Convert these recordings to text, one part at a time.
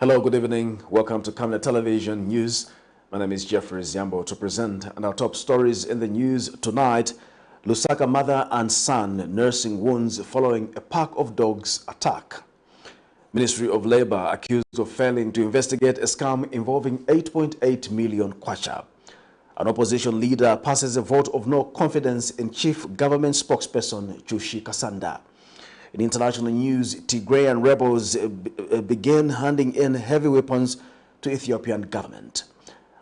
Hello, good evening. Welcome to Camnet Television News. My name is Jeffrey Ziambo to present and our top stories in the news tonight. Lusaka mother and son nursing wounds following a pack of dogs attack. Ministry of Labor accused of failing to investigate a scam involving 8.8 million kwacha. An opposition leader passes a vote of no confidence in chief government spokesperson CHUSHI KASANDA. In international news, Tigrayan rebels began handing in heavy weapons to Ethiopian government.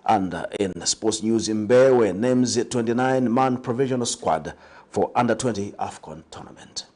And in sports news, MBEWE names 29-man provisional squad for under-20 AFCON tournament.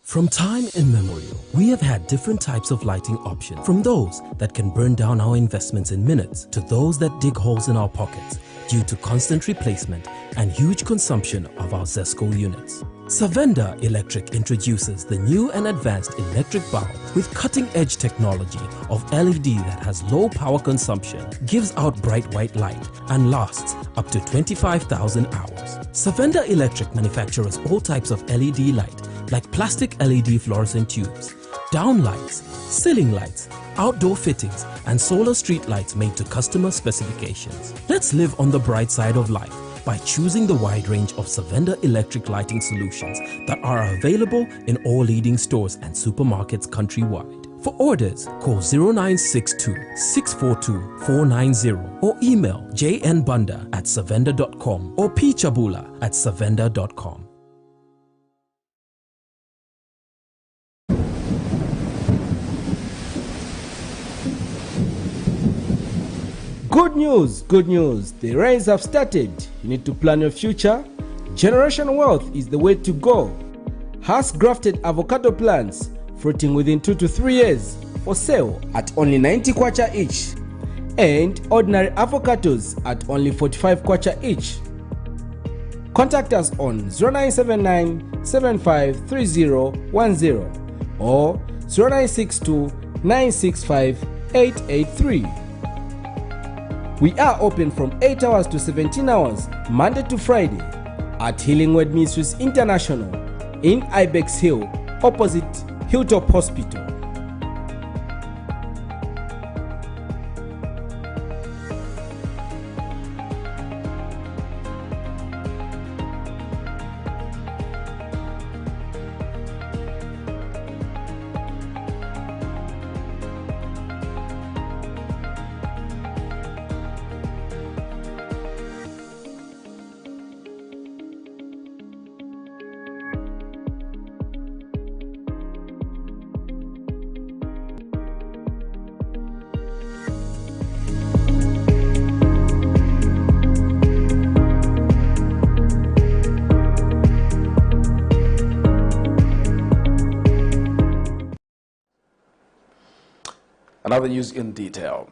From time immemorial, we have had different types of lighting options, from those that can burn down our investments in minutes to those that dig holes in our pockets due to constant replacement and huge consumption of our ZESCO units. SAVENDA Electric introduces the new and advanced electric bulb with cutting-edge technology of LED that has low power consumption, gives out bright white light, and lasts up to 25,000 hours. SAVENDA Electric manufactures all types of LED light, like plastic LED fluorescent tubes, down lights, ceiling lights, outdoor fittings, and solar street lights made to customer specifications. Let's live on the bright side of life by choosing the wide range of SAVENDA electric lighting solutions that are available in all leading stores and supermarkets countrywide. For orders, call 0962-642-490 or email jnbunda@savenda.com or pchabula@savenda.com. Good news, the rains have started. You need to plan your future. Generation wealth is the way to go. House-grafted avocado plants fruiting within 2 to 3 years for sale at only 90 kwacha each, and ordinary avocados at only 45 kwacha each. Contact us on 0979 753010 or 0962 965 883. We are open from 8 hours to 17 hours, Monday to Friday, at Healing Word Ministries International in Ibex Hill, opposite Hilltop Hospital. Another news in detail.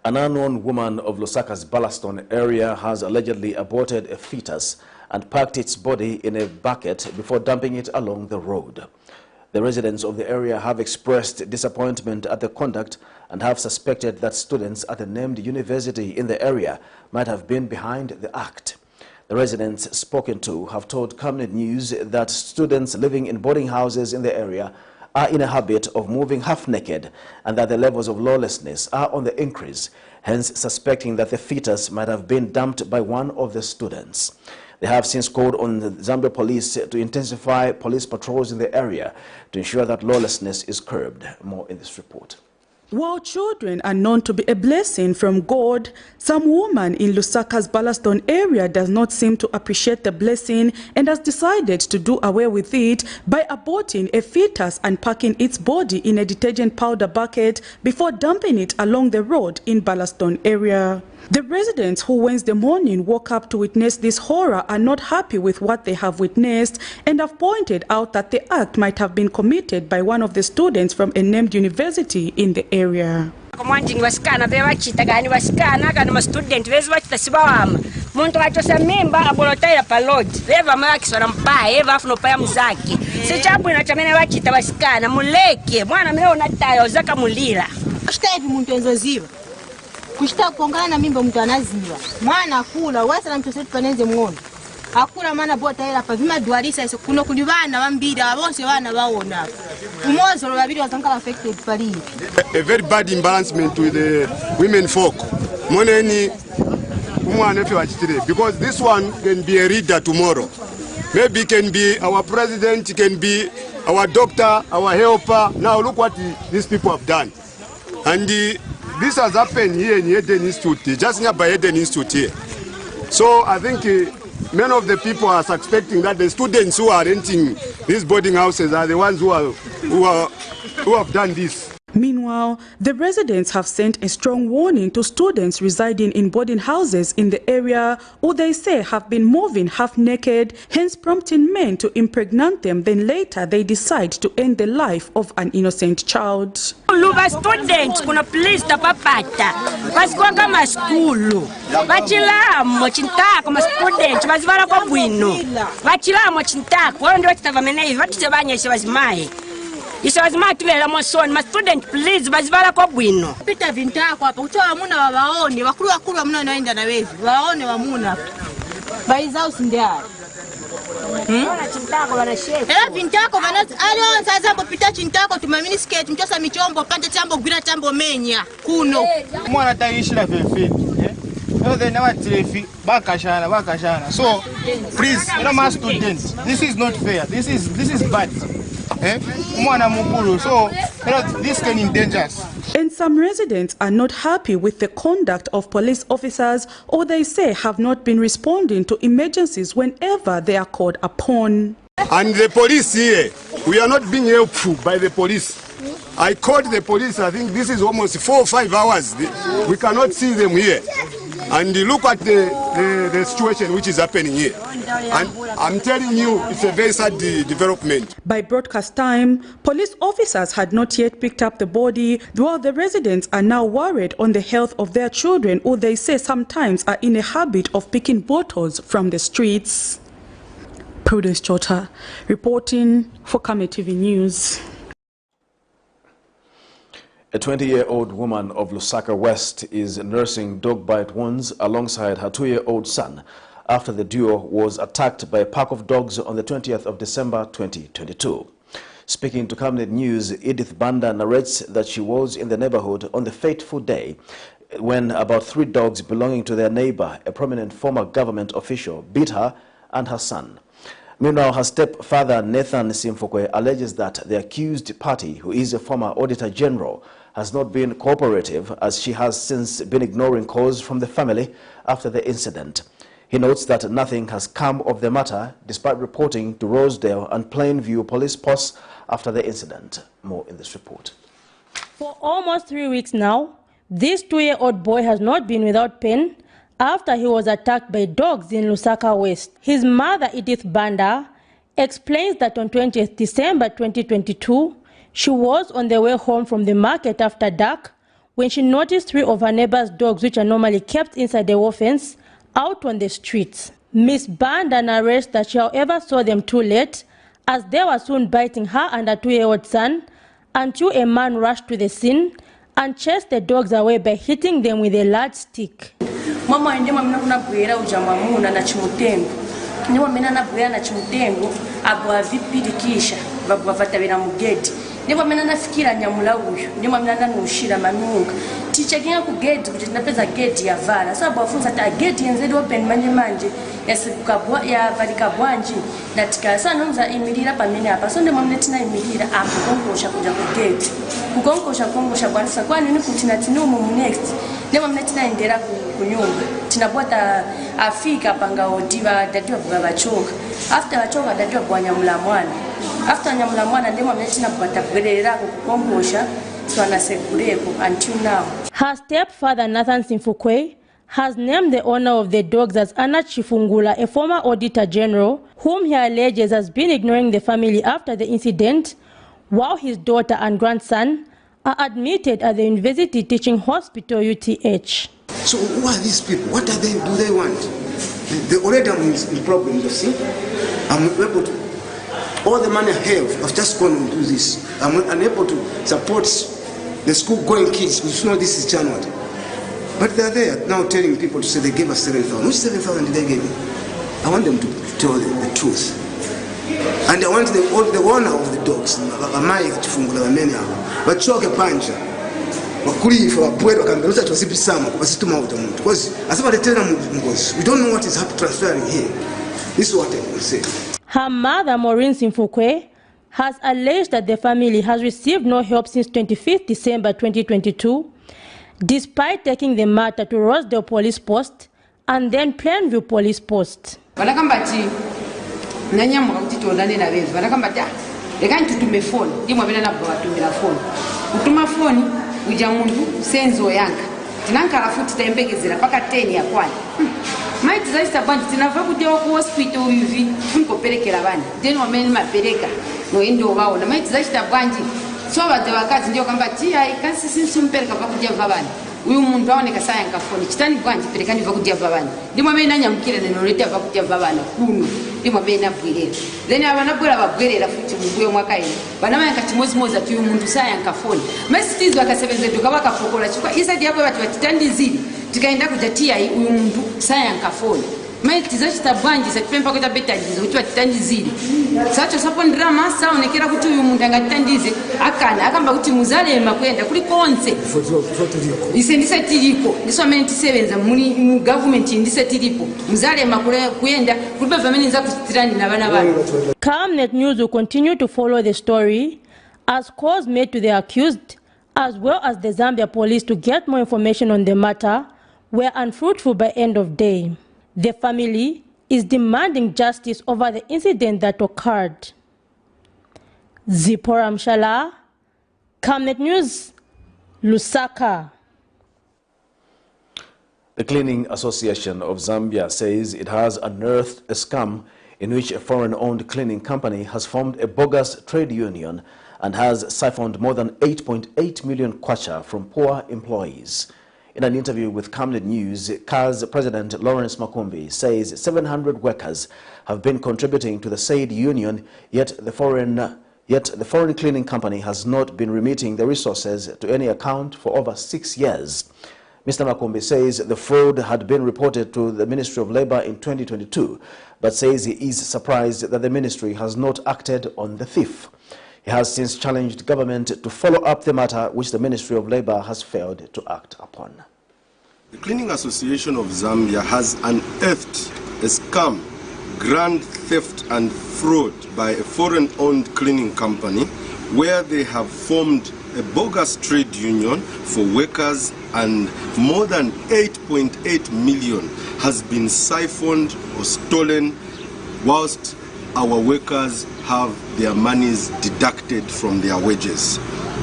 An unknown woman of Lusaka's Ballaston area has allegedly aborted a fetus and packed its body in a bucket before dumping it along the road. The residents of the area have expressed disappointment at the conduct and have suspected that students at the named university in the area might have been behind the act. The residents spoken to have told Camnet News that students living in boarding houses in the area are in a habit of moving half-naked and that the levels of lawlessness are on the increase, hence suspecting that the fetus might have been dumped by one of the students. They have since called on the Zambia police to intensify police patrols in the area to ensure that lawlessness is curbed. More in this report. While children are known to be a blessing from God, some woman in Lusaka's Ballaston area does not seem to appreciate the blessing and has decided to do away with it by aborting a fetus and packing its body in a detergent powder bucket before dumping it along the road in Ballaston area. The residents who Wednesday morning woke up to witness this horror are not happy with what they have witnessed and have pointed out that the act might have been committed by one of the students from a named university in the area. Kushita kuongana na mimba mtu anaziwa. Mwana kula, wasa na mtu setu panenze mng'ono. akura mana bota era pa vima dwalisa iso kuno kuli bana bambira bonse bana baona umozo lo babiri wazankala affected pali. A very bad imbalancement with the women folk moneni umwana fe wachitire, because this one can be a reader tomorrow, maybe can be our president, can be our doctor, our helper. Now look what these people have done, and this has happened here in Eden Institute, just nearby Eden Institute here. So I think many of the people are suspecting that the students who are renting these boarding houses are the ones who have done this. Meanwhile, the residents have sent a strong warning to students residing in boarding houses in the area who they say have been moving half naked, hence prompting men to impregnate them. Then later they decide to end the life of an innocent child. Students kuna police tapapata basikuwa kama skulu bachilamo chintako ma students bazivara kwa bwino bachilamo chintako wao ndio batavamene hivi batibanyeshe bazimaye iso bazimaye tubela mo son ma student please bazivara kwa bwino pita vintako hapa utoa amuna babaone bakuru amuna naenda na wewe baone wamuna baizao sindia chintako banasheka era vintako banati alio sasa popita chintako tumamini skate mchosa michombo pande tambo gwira tambo menya kuno mwana taishira fefe no they never trefi bakashana. So please, my students, this is not fair, this is bad. Mwana mukuru, so this can endanger us. And some residents are not happy with the conduct of police officers, or they say have not been responding to emergencies whenever they are called upon. And the police here, we are not being helpful by the police. I called the police, I think this is almost 4 or 5 hours. We cannot see them here. And look at the situation which is happening here. And I'm telling you, it's a very sad development. By broadcast time, police officers had not yet picked up the body, while the residents are now worried on the health of their children, who they say sometimes are in a habit of picking bottles from the streets. Prudence Chota, reporting for Camnet TV News. A 20-year-old woman of Lusaka West is nursing dog bite wounds alongside her 2-year-old son after the duo was attacked by a pack of dogs on the 20th of December 2022. Speaking to Camnet News, Edith Banda narrates that she was in the neighborhood on the fateful day when about 3 dogs belonging to their neighbor, a prominent former government official, beat her and her son. Meanwhile, her stepfather, Nathan Simfokwe, alleges that the accused party, who is a former Auditor General, has not been cooperative, as she has since been ignoring calls from the family after the incident. He notes that nothing has come of the matter, despite reporting to Rosedale and Plainview police posts after the incident. More in this report. For almost 3 weeks now, this 2-year-old boy has not been without pain after he was attacked by dogs in Lusaka West. His mother, Edith Banda, explains that on 20th December 2022, she was on the way home from the market after dark when she noticed 3 of her neighbor's dogs, which are normally kept inside the fence, out on the streets. Miss Banda narrates that she, however, saw them too late, as they were soon biting her and her 2-year-old son, until a man rushed to the scene and chased the dogs away by hitting them with a large stick. Mama ndema mna bwera ujamamuna na chimutengo. Ndema mena na bwera na chimutengo abwa vipidi kisha babwa vatabira mugeti. Ndema mena nafikira nyamula uyu. Ndema mena nanushira manunga. Tichakinga ku gate kuti tinapeza gate ya vala. Sababu wafunza ta gate yenzedo open manje yasikabwa ya valika bwanji natika sana nza imirira pamene apa. So ndema mena tina imirira akukongosha kuja ku gate. Kukongosha bwanisa kwani ni kutina tinumu next. Ndema mena tina endera kunyumba tinabwata afika panga odiva dadwa bwabachoka after bachoka dadwa bwanyamula mwana after nyamula mwana ndemo mnetina bwata bwerera kukongosha swana segureko until now. Her stepfather Nathan Simfukwe has named the owner of the dogs as Anna Chifungula, a former Auditor General, whom he alleges has been ignoring the family after the incident, while his daughter and grandson are admitted at the University Teaching Hospital UTH. So who are these people? What are they? Do they want? They already are in problems, you see. I'm able to, all the money I have, I've just gone and do this. I'm unable to support the school-going kids, which know this is January. But they're there now telling people to say they gave us 7,000. Which 7,000 did they give me? I want them to tell the truth. And I want the owner of the dogs, bachoke panja bakulifa babwera bakamberuza tozibisama basituma uta muntu because asabaletera ngozi. We don't know what is transferring here. This is what I will say. Her mother, Maureen Simfukwe, has alleged that the family has received no help since 25th December 2022, despite taking the matter to Rosedale Police Post and then Plainview Police Post. Nanyamwa utitondane na bezi banakambata leka ntutume phone ndimwe bena nabwo batumira phone utuma phone uja mundu senzo yanga tinankala futi tayembekezera paka 10 yakwani maiti zaista bandi tinava kuti ku hospital uvi kunkoperekera bani then wamene mapereka no endo baona maiti zaista bandi so bade wakazi ndio kamba tia ikasi sinsimpereka pakujya vabani uyu mundu aoneka sayanga phone chitani bandi perekani vakujya vabani ndimwe bena nyamukire neno leta vakujya vabana kuno ndimwe bena bwirera then abana bwera babwerera futi mubuyo mwaka ine bana mayanga chimozi moza tuyu mundu sayanga phone messages wakasebenze tukabaka fokola chikwa isadi yapo bati batitandizili tikaenda kujatia uyu mundu sayanga phone maiti zachita bwanji satipempa kweta betajizo kuti batitandizili sacho sapondera masa onekera kuti uyu mundu angatandize akana akamba kuti muzalema kwenda kuli konse ise ndisatiriko ndisomene tisebenza muri mu government ndisatiriko muzalema kuyenda kulibe vamene nza kusitirani na bana bana. Camnet News will continue to follow the story as calls made to the accused as well as the Zambia police to get more information on the matter were unfruitful by end of day. The family is demanding justice over the incident that occurred. Zipporah Mshala, Camnet News, Lusaka. The Cleaning Association of Zambia says it has unearthed a scam in which a foreign-owned cleaning company has formed a bogus trade union and has siphoned more than 8.8 million kwacha from poor employees. In an interview with Camnet News, CAS President Lawrence Makumbi says 700 workers have been contributing to the said union, yet the foreign cleaning company has not been remitting the resources to any account for over 6 years. Mr. Makumbi says the fraud had been reported to the Ministry of Labour in 2022, but says he is surprised that the ministry has not acted on the thief. He has since challenged government to follow up the matter, which the Ministry of Labour has failed to act upon. The Cleaning Association of Zambia has unearthed a scam, grand theft and fraud by a foreign-owned cleaning company where they have formed a bogus trade union for workers and more than 8.8 million has been siphoned or stolen whilst our workers have their monies deducted from their wages.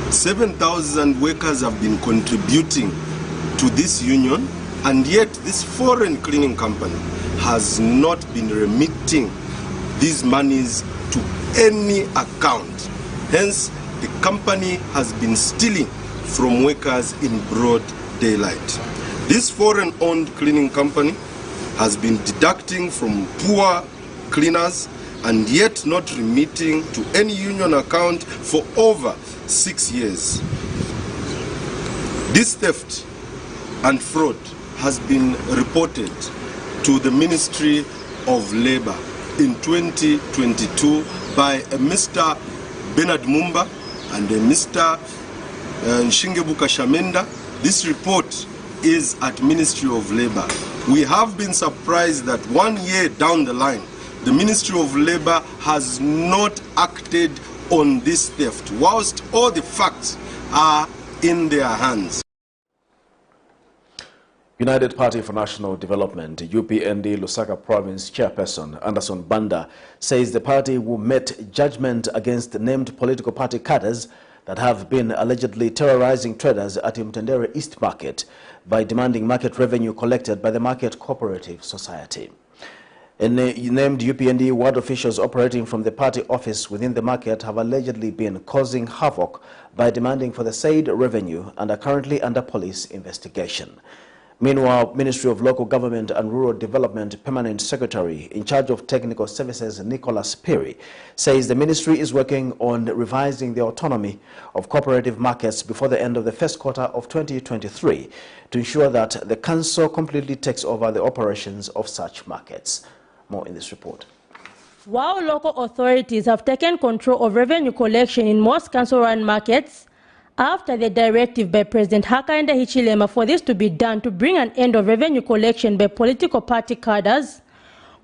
7,000 workers have been contributing to this union, and yet this foreign cleaning company has not been remitting these monies to any account. Hence, the company has been stealing from workers in broad daylight. This foreign-owned cleaning company has been deducting from poor cleaners and yet not remitting to any union account for over 6 years. This theft and fraud has been reported to the Ministry of Labour in 2022 by a Mr. Bernard Mumba and a Mr. Nshingebuka Shamenda. This report is at Ministry of Labour. We have been surprised that 1 year down the line, the Ministry of Labour has not acted on this theft, whilst all the facts are in their hands. United Party for National Development, UPND Lusaka Province Chairperson Anderson Banda says the party will meet judgment against named political party cadres that have been allegedly terrorizing traders at Mtendere East Market by demanding market revenue collected by the Market Cooperative Society. Named UPND ward officials operating from the party office within the market have allegedly been causing havoc by demanding for the said revenue and are currently under police investigation. Meanwhile, Ministry of Local Government and Rural Development Permanent Secretary in charge of Technical Services Nicholas Perry says the ministry is working on revising the autonomy of cooperative markets before the end of the first quarter of 2023 to ensure that the council completely takes over the operations of such markets. More in this report. While local authorities have taken control of revenue collection in most council-run markets, after the directive by President Hakainde Hichilema for this to be done to bring an end of revenue collection by political party cadres,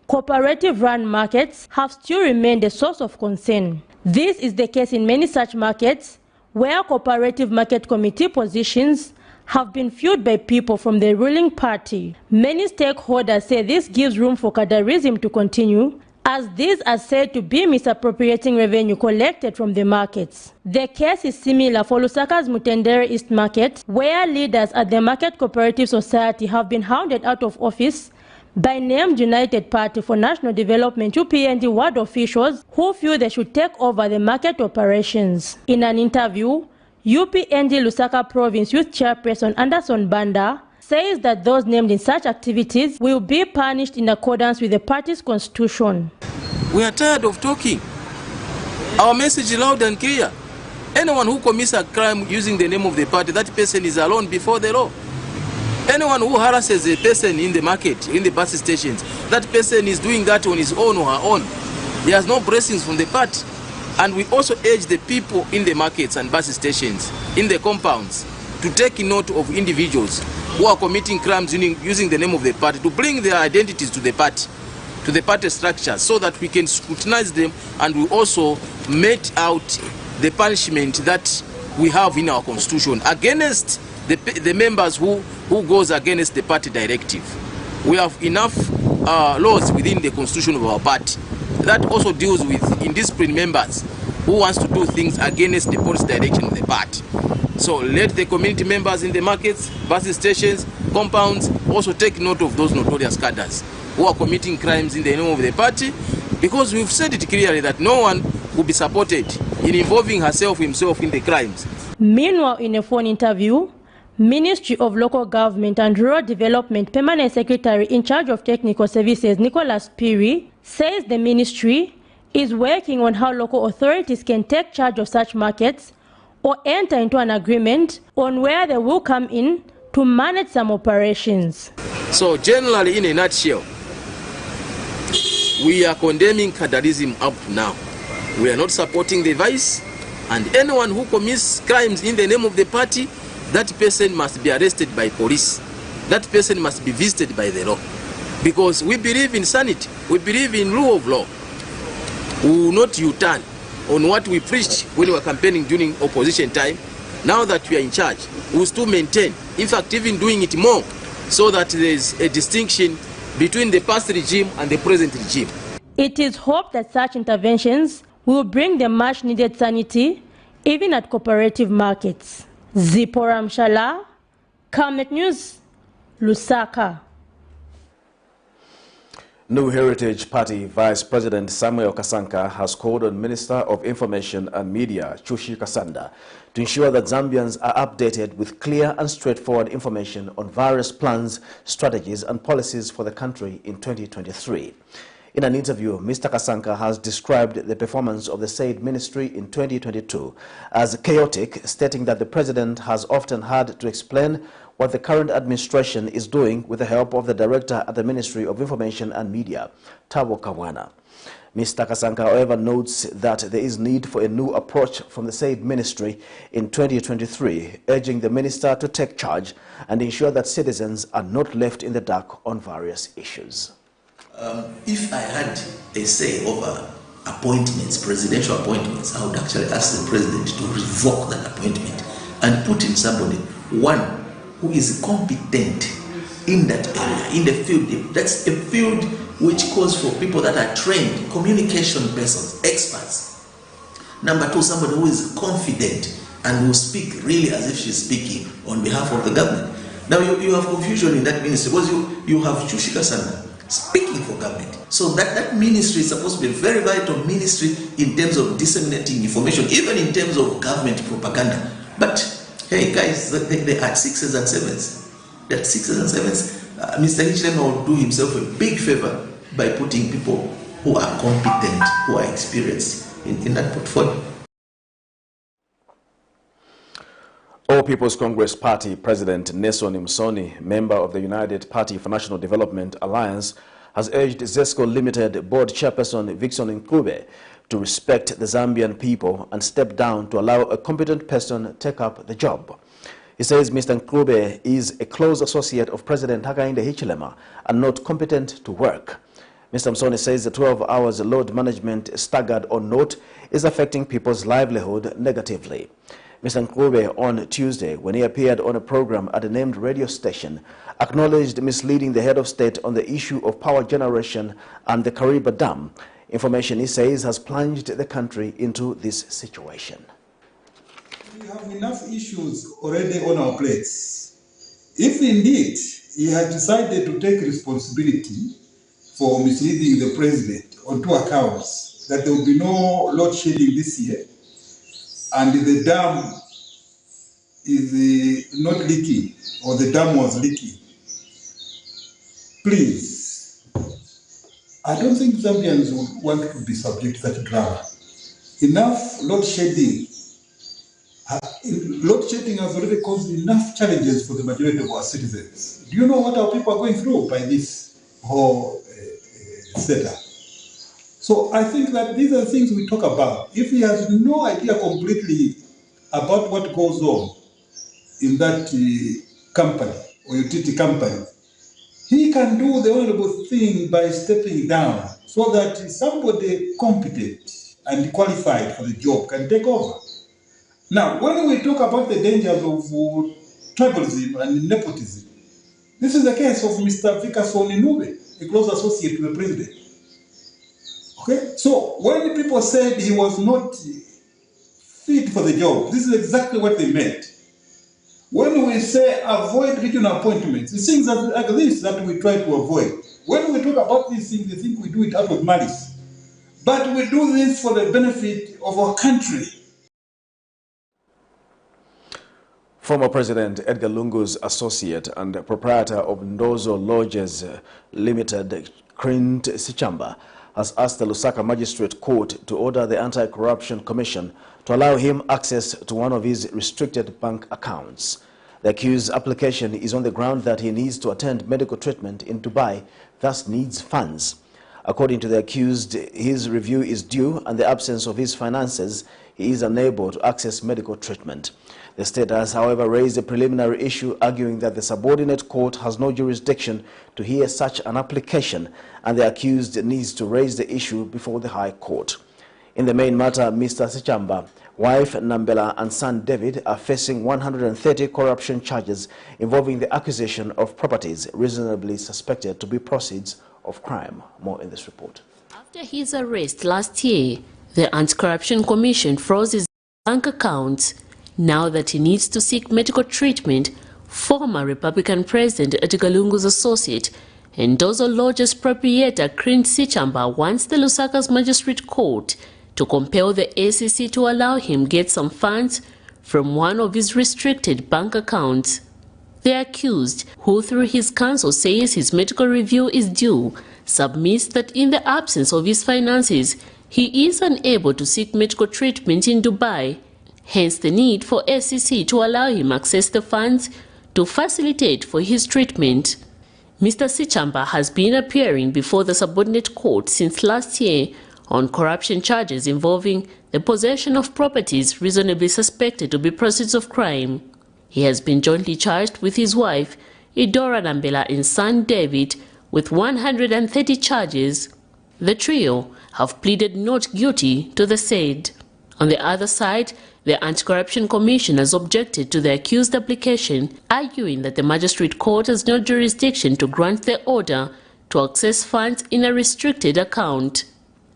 cooperative-run markets have still remained a source of concern. This is the case in many such markets where cooperative market committee positions have been filled by people from the ruling party. Many stakeholders say this gives room for cadreism to continue, as these are said to be misappropriating revenue collected from the markets. The case is similar for Lusaka's Mutendere East Market, where leaders at the Market Cooperative Society have been hounded out of office by named United Party for National Development UPND ward officials who feel they should take over the market operations. In an interview, UPND Lusaka Province Youth Chairperson Anderson Banda says that those named in such activities will be punished in accordance with the party's constitution. We are tired of talking. Our message is loud and clear. Anyone who commits a crime using the name of the party, that person is alone before the law. Anyone who harasses a person in the market, in the bus stations, that person is doing that on his own or her own. He has no blessings from the party. And we also urge the people in the markets and bus stations, in the compounds, to take note of individuals who are committing crimes using the name of the party, to bring their identities to the party structure, so that we can scrutinize them and we also mete out the punishment that we have in our constitution against the members who goes against the party directive. We have enough laws within the constitution of our party that also deals with indisciplined members who wants to do things against the policy direction of the party. So let the community members in the markets, bus stations, compounds also take note of those notorious cadres who are committing crimes in the name of the party, because we've said it clearly that no one will be supported in involving himself in the crimes. Meanwhile, in a phone interview, Ministry of Local Government and Rural Development Permanent Secretary in charge of Technical Services, Nicholas Piri, says the ministry is working on how local authorities can take charge of such markets or enter into an agreement on where they will come in to manage some operations. So generally, in a nutshell, we are condemning cadreism up now. We are not supporting the vice, and anyone who commits crimes in the name of the party, that person must be arrested by police. That person must be visited by the law. Because we believe in sanity, we believe in rule of law. We will not U-turn on what we preached when we were campaigning during opposition time. Now that we are in charge, we will still maintain, in fact even doing it more, so that there is a distinction between the past regime and the present regime. It is hoped that such interventions will bring the much needed sanity even at cooperative markets. Zipporah Mshala, Camnet News, Lusaka. New Heritage Party Vice President Samuel Kasanka has called on Minister of Information and Media, CHUSHI KASANDA, to ensure that Zambians are updated with clear and straightforward information on various plans, strategies and policies for the country in 2023. In an interview, Mr. Kasanka has described the performance of the said ministry in 2022 as chaotic, stating that the president has often had to explain what the current administration is doing with the help of the director at the Ministry of Information and Media, Tabo Kawana. Mr. Kasanka, however, notes that there is need for a new approach from the said ministry in 2023, urging the minister to take charge and ensure that citizens are not left in the dark on various issues. If I had a say over appointments, presidential appointments, I would actually ask the president to revoke that appointment and put in somebody, one who is competent in that area, in the field. That's a field which calls for people that are trained, communication persons, experts. Number two, somebody who is confident and will speak really as if she's speaking on behalf of the government. Now you have confusion in that ministry because you have CHUSHI KASANDA speaking for government. So that ministry is supposed to be a very vital ministry in terms of disseminating information, even in terms of government propaganda. But hey guys, they are 6s and 7s. That 6s and 7s, Mr. Hichilema will do himself a big favor by putting people who are competent, who are experienced in that portfolio. All People's Congress Party President Nelson Msoni, member of the United Party for National Development Alliance, has urged ZESCO Limited board chairperson Vixon Nkube to respect the Zambian people and step down to allow a competent person take up the job. He says Mr. Nkube is a close associate of President Hakainde Hichilema and not competent to work. Mr. Msoni says the 12 hours load management staggered or not is affecting people's livelihood negatively. Mr. Nkube on Tuesday, when he appeared on a program at a named radio station, acknowledged misleading the head of state on the issue of power generation and the Kariba Dam, information he says has plunged the country into this situation. We have enough issues already on our plates. If indeed he had decided to take responsibility for misleading the president on two accounts, that there will be no load shedding this year, and the dam is not leaking, or the dam was leaking, please, I don't think Zambians would want to be subject to such drama. Enough load shedding. Load shedding has already caused enough challenges for the majority of our citizens. Do you know what our people are going through by this whole setup? So I think that these are things we talk about. If he has no idea completely about what goes on in that company or utility company, he can do the honorable thing by stepping down so that somebody competent and qualified for the job can take over. Now, when we talk about the dangers of tribalism and nepotism, this is the case of Mr. Vikason Inube, a close associate to the president. Okay? So, when people said he was not fit for the job, this is exactly what they meant. When we say avoid regional appointments, it's things like this that we try to avoid. When we talk about these things, they think we do it out of malice. But we do this for the benefit of our country. Former President Edgar Lungu's associate and proprietor of Ndozo Lodges Limited, Krint Sichamba, has asked the Lusaka Magistrate Court to order the Anti-Corruption Commission to allow him access to one of his restricted bank accounts. The accused's application is on the ground that he needs to attend medical treatment in Dubai, thus needs funds. According to the accused, his review is due and the absence of his finances, he is unable to access medical treatment. The state has, however, raised a preliminary issue arguing that the subordinate court has no jurisdiction to hear such an application and the accused needs to raise the issue before the High Court. In the main matter, Mr. Sichamba, wife Nambela and son David are facing 130 corruption charges involving the acquisition of properties reasonably suspected to be proceeds of crime. More in this report. After his arrest last year, the Anti-Corruption Commission froze his bank accounts. Now that he needs to seek medical treatment, former Republican President Edgar Lungu's associate and Ndozo Lodges proprietor Krint Sichamba wants the Lusaka's Magistrate Court to compel the ACC to allow him get some funds from one of his restricted bank accounts. The accused, who through his counsel says his medical review is due, submits that in the absence of his finances, he is unable to seek medical treatment in Dubai. Hence the need for SEC to allow him access the funds to facilitate for his treatment. Mr. Sichamba has been appearing before the subordinate court since last year on corruption charges involving the possession of properties reasonably suspected to be proceeds of crime. He has been jointly charged with his wife, Idora Nambela, and son David with 130 charges. The trio have pleaded not guilty to the said. On the other side, the Anti-Corruption Commission has objected to the accused application, arguing that the Magistrate Court has no jurisdiction to grant the order to access funds in a restricted account.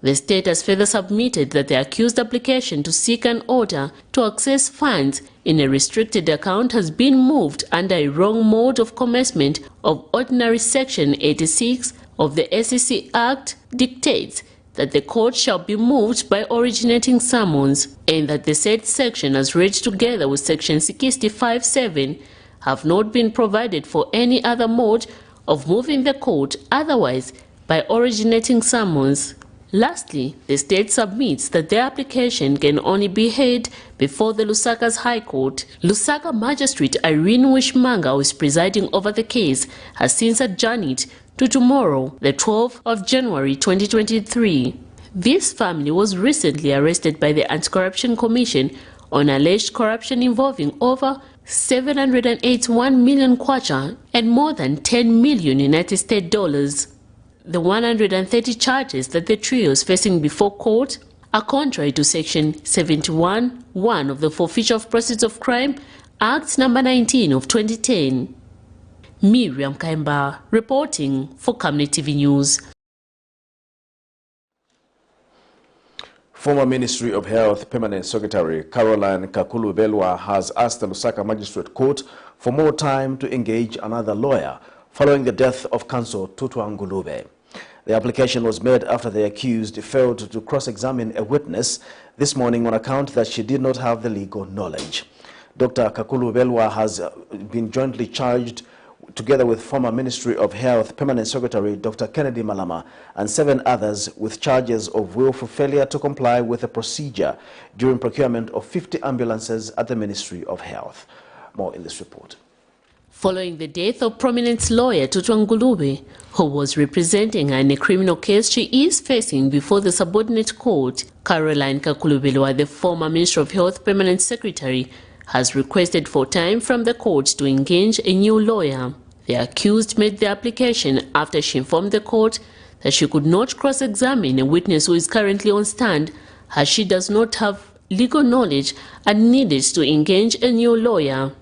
The state has further submitted that the accused application to seek an order to access funds in a restricted account has been moved under a wrong mode of commencement of Ordinary Section 86 of the SEC Act dictates that the court shall be moved by originating summons, and that the said section, as read together with Section 65(7), have not been provided for any other mode of moving the court otherwise by originating summons. Lastly, the state submits that their application can only be heard before the Lusaka's High Court. Lusaka Magistrate Irene Wishmanga, who is presiding over the case, has since adjourned it to tomorrow, the 12th of January 2023. This family was recently arrested by the Anti-Corruption Commission on alleged corruption involving over 781 million kwacha and more than 10 million United States dollars. The 130 charges that the trio is facing before court are contrary to Section 71(1) of the Forfeiture of Proceeds of Crime Act No. 19 of 2010. Miriam Kaimba reporting for Camnet TV News. Former Ministry of Health Permanent Secretary Caroline Kakulu-Belwa has asked the Lusaka Magistrate Court for more time to engage another lawyer following the death of Counsel Tutu Ngulube. The application was made after the accused failed to cross-examine a witness this morning on account that she did not have the legal knowledge. Dr. Kakulu-Belwa has been jointly charged together with former Ministry of Health Permanent Secretary Dr. Kennedy Malama and 7 others with charges of willful failure to comply with a procedure during procurement of 50 ambulances at the Ministry of Health. More in this report. Following the death of prominent lawyer Tutu Ngulube, who was representing her in a criminal case she is facing before the subordinate court, Caroline Kakulu-Belwa, the former Minister of Health Permanent Secretary, has requested for time from the court to engage a new lawyer. The accused made the application after she informed the court that she could not cross-examine a witness who is currently on stand as she does not have legal knowledge and needed to engage a new lawyer.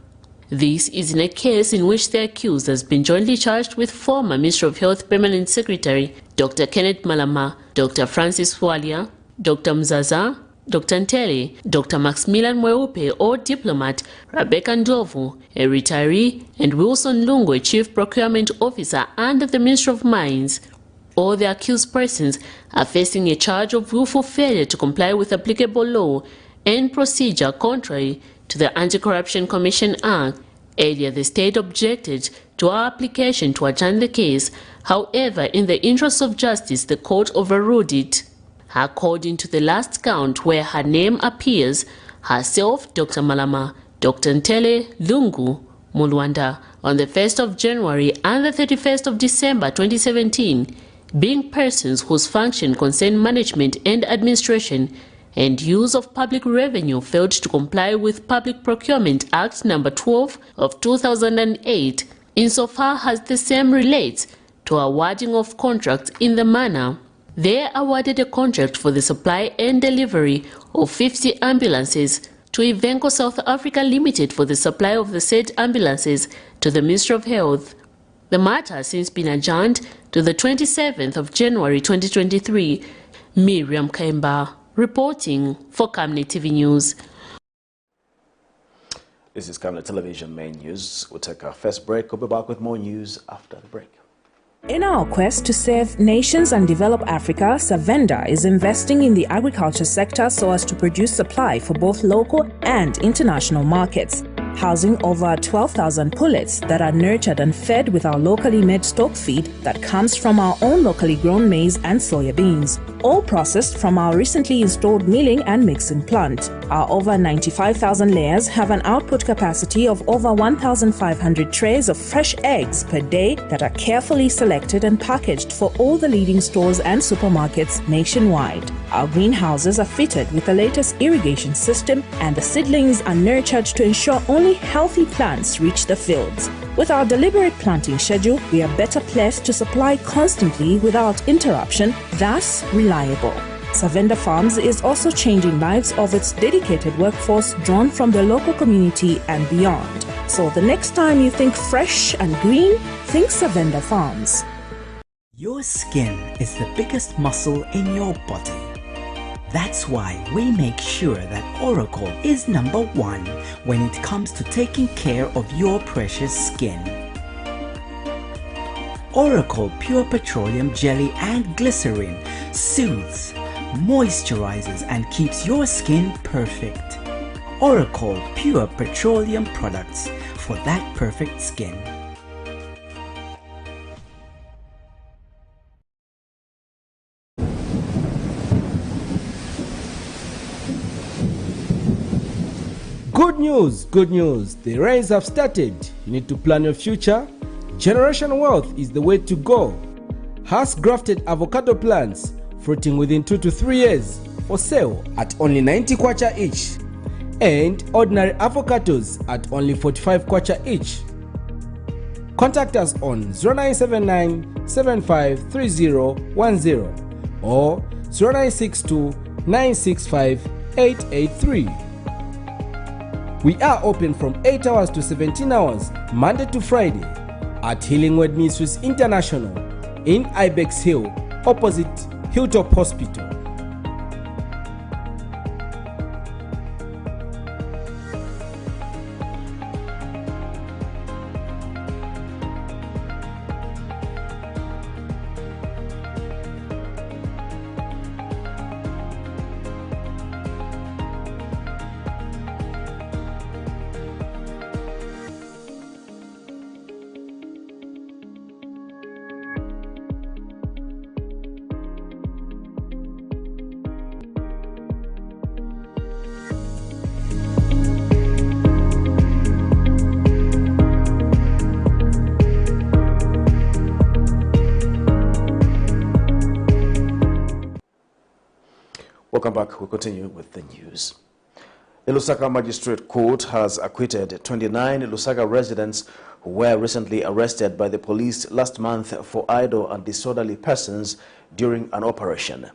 This is in a case in which the accused has been jointly charged with former Minister of Health Permanent Secretary Dr. Kenneth Malama, Dr. Francis Walia, Dr. Mzaza, Dr. Ntele, Dr. Maximilian Mweupe, or diplomat Rebecca Ndovu, a retiree, and Wilson Lungu, a chief procurement officer under the Ministry of Mines. All the accused persons are facing a charge of willful failure to comply with applicable law and procedure contrary to the Anti-Corruption Commission Act. Earlier, the state objected to our application to adjourn the case. However, in the interest of justice, the court overruled it. According to the last count where her name appears, herself, Dr. Malama, Dr. Ntele, Lungu, Mulwanda, on the 1st of January and the 31st of December 2017, being persons whose function concerned management and administration and use of public revenue, failed to comply with Public Procurement Act No. 12 of 2008, insofar as the same relates to awarding of contracts in the manner. They awarded a contract for the supply and delivery of 50 ambulances to Ivenco South Africa Limited for the supply of the said ambulances to the Ministry of Health. The matter has since been adjourned to the 27th of January 2023. Miriam Kaimba reporting for Camnet TV News. This is Camnet Television Main News. We'll take our first break. We'll be back with more news after the break. In our quest to serve nations and develop Africa, Savenda is investing in the agriculture sector so as to produce supply for both local and international markets, housing over 12,000 pullets that are nurtured and fed with our locally made stock feed that comes from our own locally grown maize and soya beans, all processed from our recently installed milling and mixing plant. Our over 95,000 layers have an output capacity of over 1,500 trays of fresh eggs per day that are carefully selected and packaged for all the leading stores and supermarkets nationwide. Our greenhouses are fitted with the latest irrigation system, and the seedlings are nurtured to ensure only healthy plants reach the fields. With our deliberate planting schedule, we are better placed to supply constantly without interruption, thus reliable. Savenda Farms is also changing lives of its dedicated workforce drawn from the local community and beyond. So the next time you think fresh and green, think Savenda Farms. Your skin is the biggest muscle in your body. That's why we make sure that Oracle is #1 when it comes to taking care of your precious skin. Oracle Pure Petroleum Jelly and Glycerin soothes, moisturizes and keeps your skin perfect. Oracle Pure Petroleum products for that perfect skin. Good news, good news. The rains have started. You need to plan your future. Generational wealth is the way to go. Has grafted avocado plants fruiting within 2 to 3 years for sale at only 90 kwacha each, and ordinary avocados at only 45 kwacha each. Contact us on 0979 753010 or 0962 965 883. We are open from 8 hours to 17 hours, Monday to Friday, at Healing Word Ministries International in Ibex Hill, opposite Hilltop Hospital. Welcome back. We continue with the news. The Lusaka Magistrate Court has acquitted 29 Lusaka residents who were recently arrested by the police last month for idle and disorderly persons during an operation.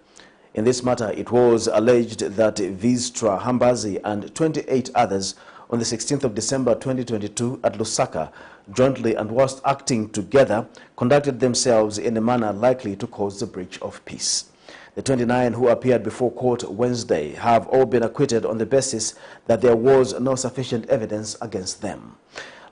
In this matter, it was alleged that Vistra Hambazi and 28 others on the 16th of December 2022 at Lusaka, jointly and whilst acting together, conducted themselves in a manner likely to cause the breach of peace. The 29 who appeared before court Wednesday have all been acquitted on the basis that there was no sufficient evidence against them.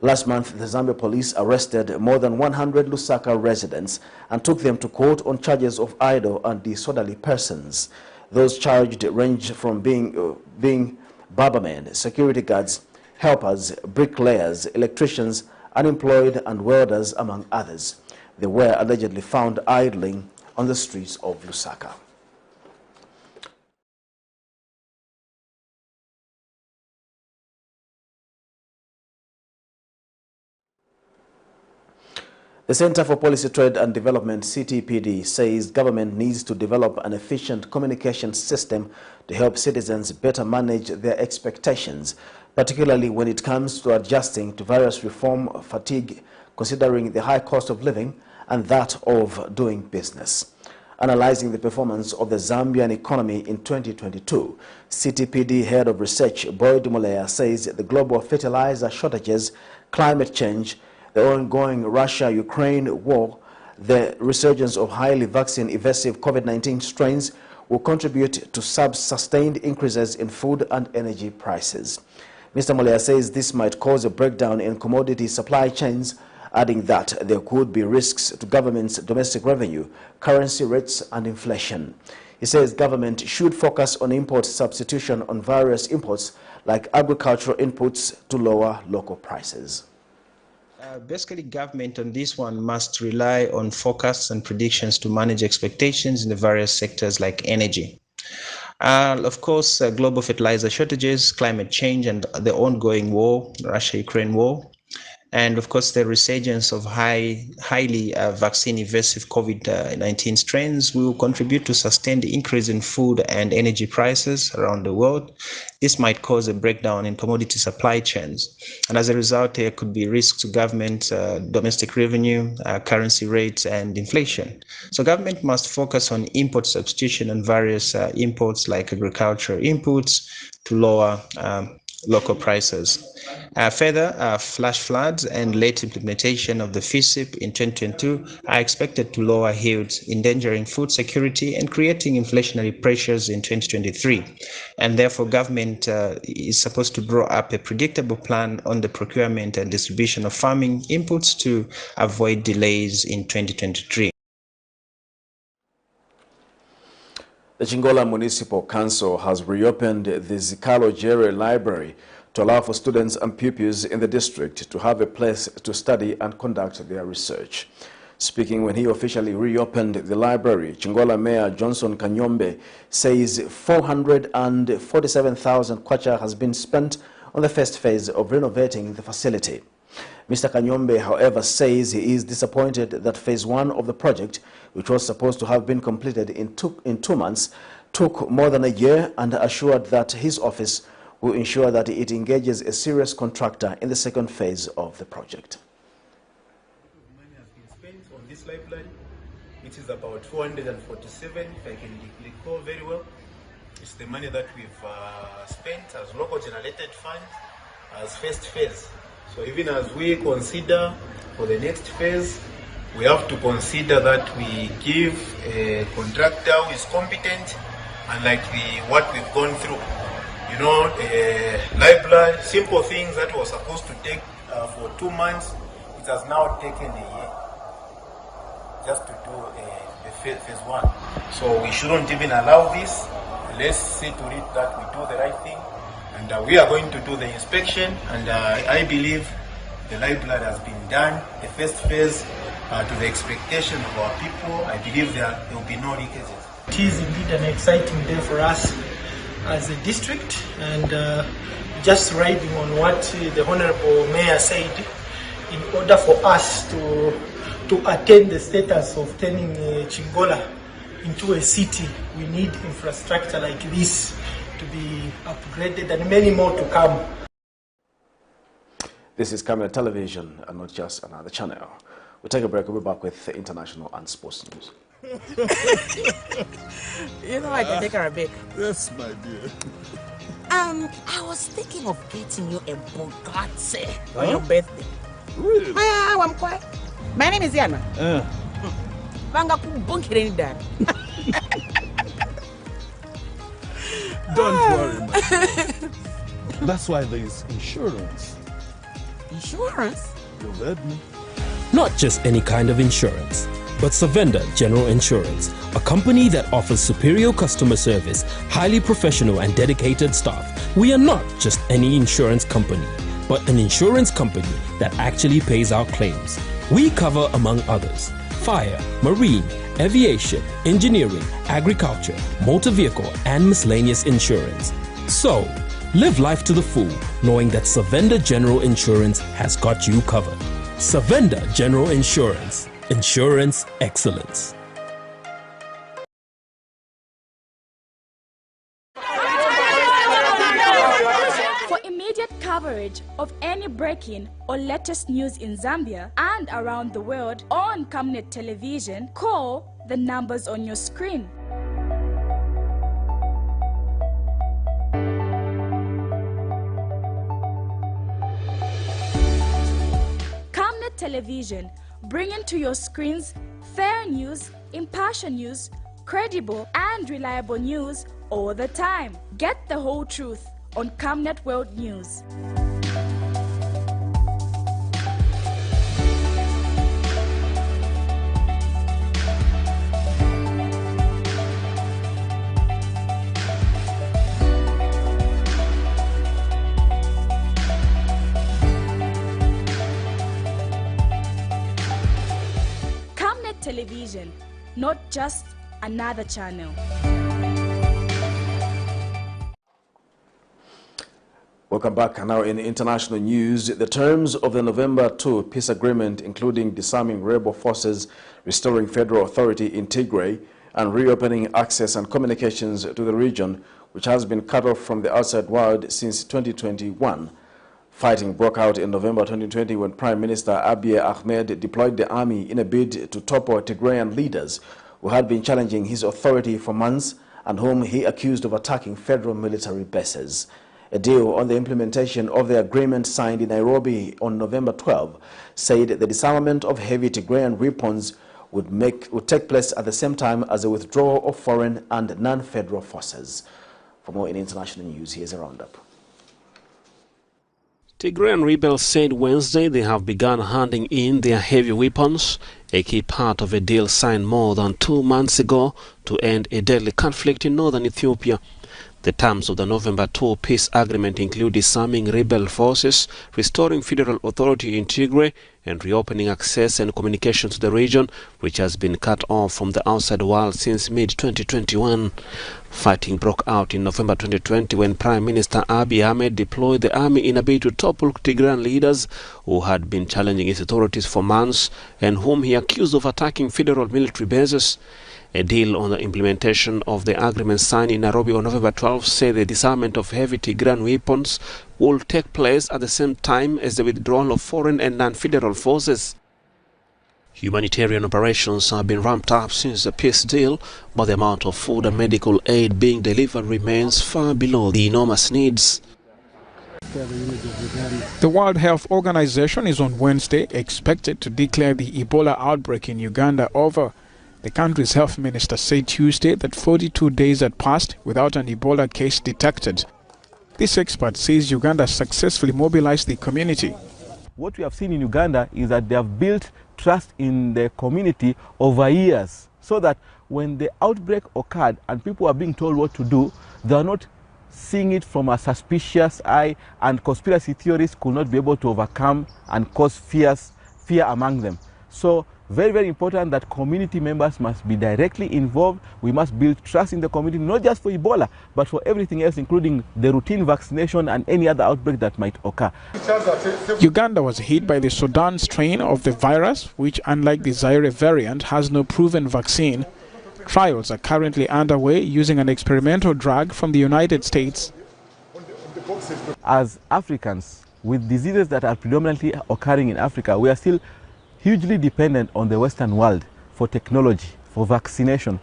Last month, the Zambia police arrested more than 100 Lusaka residents and took them to court on charges of idle and disorderly persons. Those charged range from being barbermen, security guards, helpers, bricklayers, electricians, unemployed and welders, among others. They were allegedly found idling on the streets of Lusaka. The Center for Policy, Trade and Development, CTPD, says government needs to develop an efficient communication system to help citizens better manage their expectations, particularly when it comes to adjusting to various reform fatigue, considering the high cost of living and that of doing business. Analyzing the performance of the Zambian economy in 2022, CTPD Head of Research Boyd Muleya says the global fertilizer shortages, climate change, the ongoing Russia-Ukraine war, the resurgence of highly vaccine-evasive COVID-19 strains will contribute to sustained increases in food and energy prices. Mr. Muleya says this might cause a breakdown in commodity supply chains, adding that there could be risks to government's domestic revenue, currency rates and inflation. He says government should focus on import substitution on various imports like agricultural inputs to lower local prices. Basically, government on this one must rely on forecasts and predictions to manage expectations in the various sectors like energy. Of course, global fertilizer shortages, climate change, and the ongoing war, Russia-Ukraine war, and of course the resurgence of highly vaccine-evasive COVID-19 strains will contribute to sustained increase in food and energy prices around the world. This might cause a breakdown in commodity supply chains, and as a result there could be risks to government domestic revenue, currency rates and inflation. So government must focus on import substitution on various imports like agricultural inputs to lower local prices. Further, flash floods and late implementation of the FISIP in 2022 are expected to lower yields, endangering food security and creating inflationary pressures in 2023. And therefore, government is supposed to draw up a predictable plan on the procurement and distribution of farming inputs to avoid delays in 2023. The Chingola Municipal Council has reopened the Zikalo Jere Library to allow for students and pupils in the district to have a place to study and conduct their research. Speaking when he officially reopened the library, Chingola Mayor Johnson Kanyombe says 447,000 kwacha has been spent on the first phase of renovating the facility. Mr. Kanyombe, however, says he is disappointed that phase 1 of the project, which was supposed to have been completed in 2 months, took more than a year, and assured that his office will ensure that it engages a serious contractor in the second phase of the project. Money has been spent on this library, which is about 447, if I can recall very well. It's the money that we've spent as local generated funds as first phase. So even as we consider for the next phase, we have to consider that we give a contractor who is competent, and what we've gone through. You know, library, simple things that was supposed to take for 2 months, it has now taken a year just to do the phase 1. So we shouldn't even allow this. Let's see to it that we do the right thing. And we are going to do the inspection, and I believe the library has been done, the first phase, to the expectation of our people. I believe there will be no leakages. It is indeed an exciting day for us as a district, and just riding on what the Honorable Mayor said, in order for us to attain the status of turning Chingola into a city, we need infrastructure like this to be upgraded, and many more to come. This is Camnet Television, and not just another channel. We'll take a break. We'll be back with international and sports news. You know, I can take her a break. Yes, my dear. I was thinking of getting you a Bugatti on your birthday. Really? I'm quiet. My name is Yana. Don't worry, my dear. That's why there is insurance. Insurance? You heard me. Not just any kind of insurance, but Savenda General Insurance, a company that offers superior customer service, highly professional and dedicated staff. We are not just any insurance company, but an insurance company that actually pays our claims. We cover, among others, fire, marine, aviation, engineering, agriculture, motor vehicle, and miscellaneous insurance. So, live life to the full, knowing that Savenda General Insurance has got you covered. Savenda General Insurance. Insurance excellence. For immediate coverage of any breaking or latest news in Zambia and around the world on Camnet Television, call the numbers on your screen. Camnet Television, bringing to your screens fair news, impartial news, credible and reliable news all the time. Get the whole truth on Camnet World News. Camnet Television, not just another channel. Welcome back. Now in international news, the terms of the November 2 peace agreement, including disarming rebel forces, restoring federal authority in Tigray, and reopening access and communications to the region, which has been cut off from the outside world since 2021. Fighting broke out in November 2020 when Prime Minister Abiy Ahmed deployed the army in a bid to topple Tigrayan leaders who had been challenging his authority for months and whom he accused of attacking federal military bases. A deal on the implementation of the agreement signed in Nairobi on November 12 said the disarmament of heavy Tigrayan weapons would take place at the same time as the withdrawal of foreign and non-federal forces. For more in international news, here's a roundup. Tigrayan rebels said Wednesday they have begun handing in their heavy weapons, a key part of a deal signed more than 2 months ago to end a deadly conflict in northern Ethiopia. The terms of the November 2 peace agreement include disarming rebel forces, restoring federal authority in Tigray, and reopening access and communication to the region, which has been cut off from the outside world since mid-2021. Fighting broke out in November 2020 when Prime Minister Abiy Ahmed deployed the army in a bid to topple Tigrayan leaders who had been challenging his authorities for months and whom he accused of attacking federal military bases. A deal on the implementation of the agreement signed in Nairobi on November 12 said the disarmament of heavy Tigrayan weapons will take place at the same time as the withdrawal of foreign and non-federal forces. Humanitarian operations have been ramped up since the peace deal, but the amount of food and medical aid being delivered remains far below the enormous needs. The World Health Organization is on Wednesday expected to declare the Ebola outbreak in Uganda over. The country's health minister said Tuesday that 42 days had passed without an Ebola case detected. This expert says Uganda successfully mobilized the community. What we have seen in Uganda is that they have built trust in the community over years, so that when the outbreak occurred and people are being told what to do, they are not seeing it from a suspicious eye, and conspiracy theories could not be able to overcome and cause fear among them. So very, very important that community members must be directly involved. We must build trust in the community, not just for Ebola, but for everything else, including the routine vaccination and any other outbreak that might occur. Uganda was hit by the Sudan strain of the virus, which, unlike the Zaire variant, has no proven vaccine. Trials are currently underway using an experimental drug from the United States. As Africans, with diseases that are predominantly occurring in Africa, we are still hugely dependent on the Western world for technology, for vaccination,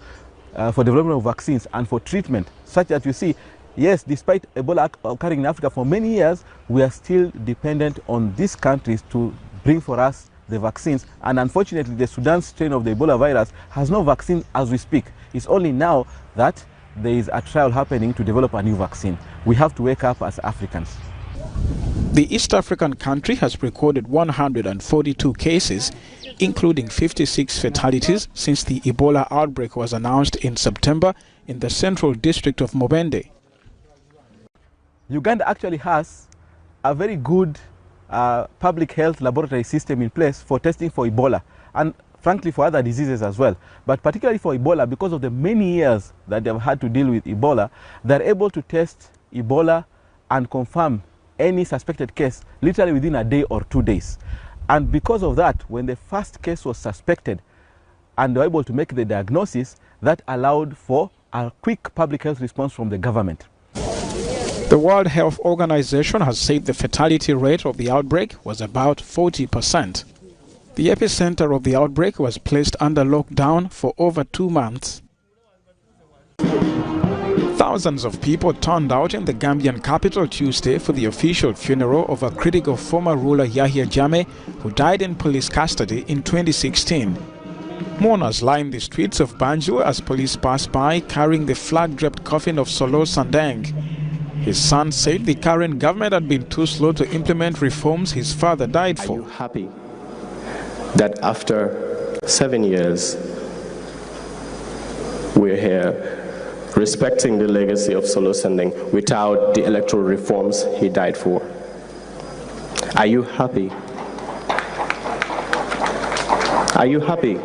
for development of vaccines and for treatment, such that you see, yes, despite Ebola occurring in Africa for many years, we are still dependent on these countries to bring for us the vaccines. And unfortunately, the Sudan strain of the Ebola virus has no vaccine as we speak. It's only now that there is a trial happening to develop a new vaccine. We have to wake up as Africans. The East African country has recorded 142 cases, including 56 fatalities since the Ebola outbreak was announced in September in the central district of Mubende. Uganda actually has a very good public health laboratory system in place for testing for Ebola, and frankly for other diseases as well. But particularly for Ebola, because of the many years that they've had to deal with Ebola, they're able to test Ebola and confirm any suspected case literally within a day or 2 days. And because of that, when the first case was suspected and they were able to make the diagnosis, that allowed for a quick public health response from the government. The World Health Organization has said the fatality rate of the outbreak was about 40%. The epicenter of the outbreak was placed under lockdown for over 2 months. Thousands of people turned out in the Gambian capital Tuesday for the official funeral of a critical former ruler Yahya Jammeh, who died in police custody in 2016. Mourners lined the streets of Banjul as police passed by carrying the flag-draped coffin of Solo Sandeng. His son said the current government had been too slow to implement reforms his father died for. Are you happy that after 7 years we're here respecting the legacy of Solo Sandeng without the electoral reforms he died for? Are you happy? Are you happy?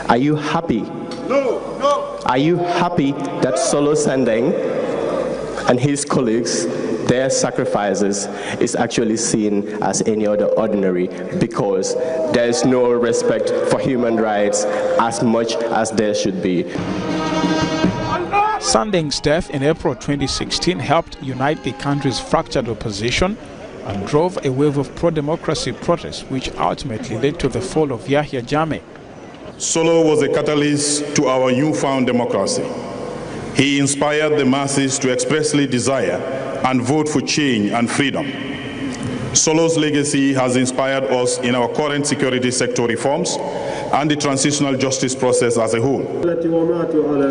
Are you happy? No. Are you happy that Solo Sandeng and his colleagues, their sacrifices is actually seen as any other ordinary, because there is no respect for human rights as much as there should be? Sandeng's death in April 2016 helped unite the country's fractured opposition and drove a wave of pro-democracy protests, which ultimately led to the fall of Yahya Jammeh. Solo was a catalyst to our newfound democracy. He inspired the masses to expressly desire and vote for change and freedom. Solo's legacy has inspired us in our current security sector reforms and the transitional justice process as a whole.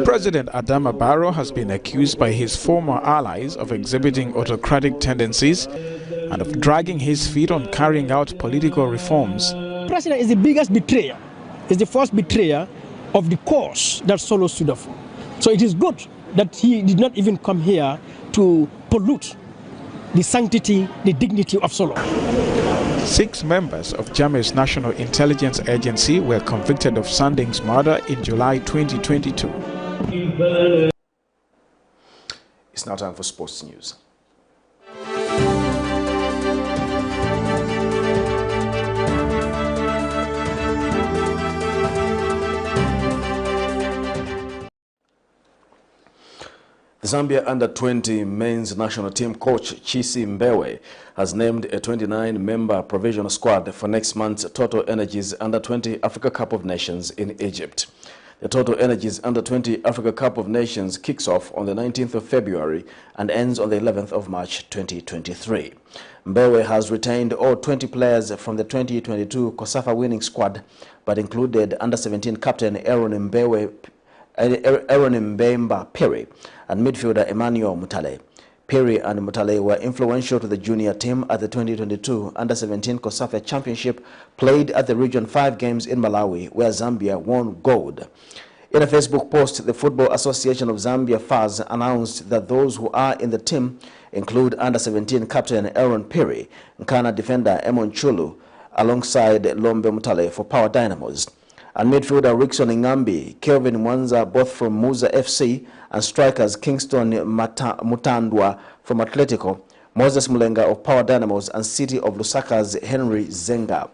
President Adama Barrow has been accused by his former allies of exhibiting autocratic tendencies and of dragging his feet on carrying out political reforms. The president is the biggest betrayer, is the first betrayer of the cause that Solo stood up for. So it is good that he did not even come here to pollute the sanctity, the dignity of Solo. 6 members of Jammeh's National Intelligence Agency were convicted of Sanding's murder in July 2022. It's now time for sports news. The Zambia Under-20 men's national team coach CHUSHI MBEWE has named a 29-member provisional squad for next month's Total Energies Under-20 Africa Cup of Nations in Egypt. The Total Energies Under-20 Africa Cup of Nations kicks off on the 19th of February and ends on the 11th of March 2023. MBEWE has retained all 20 players from the 2022 COSAFA winning squad, but included Under-17 captain Aaron Mbemba Perry and midfielder Emmanuel Mutale. Perry and Mutale were influential to the junior team at the 2022 Under-17 COSAFA Championship played at the Region 5 Games in Malawi, where Zambia won gold. In a Facebook post, the Football Association of Zambia FAZ announced that those who are in the team include Under-17 captain Aaron Perry, Nkana defender Emon Chulu, alongside Lombe Mutale for Power Dynamos, and midfielder Rickson Ingambi, Kelvin Mwanza, both from Muza FC, and strikers Kingston Mutandwa from Atletico, Moses Mulenga of Power Dynamos, and City of Lusaka's Henry Zenga.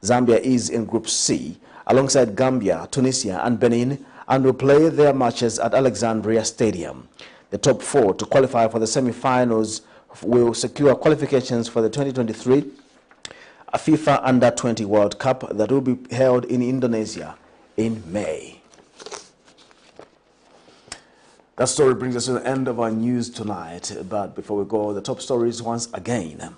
Zambia is in Group C, alongside Gambia, Tunisia, and Benin, and will play their matches at Alexandria Stadium. The top 4 to qualify for the semi-finals will secure qualifications for the 2023 FIFA Under-20 World Cup that will be held in Indonesia in May. That story brings us to the end of our news tonight. But before we go, the top stories once again.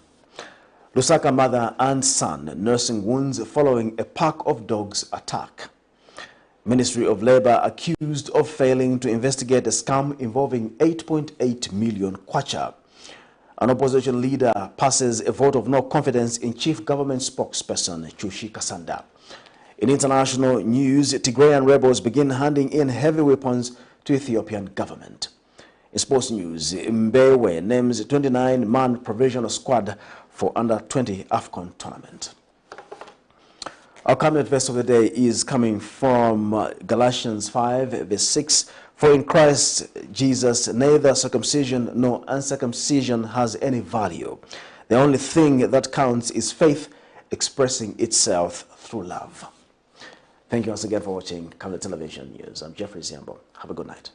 Lusaka mother and son nursing wounds following a pack of dogs attack. Ministry of Labor accused of failing to investigate a scam involving 8.8 million kwacha. An opposition leader passes a vote of no confidence in Chief Government Spokesperson CHUSHI KASANDA. In international news, Tigrayan rebels begin handing in heavy weapons to Ethiopian government. In sports news, MBEWE names 29-man provisional squad for Under-20 AFCON tournament. Our Camnet verse of the day is coming from Galatians 5, verse 6. For in Christ Jesus, neither circumcision nor uncircumcision has any value. The only thing that counts is faith expressing itself through love. Thank you once again for watching Camnet Television News. I'm Jeffrey Ziambo. Have a good night.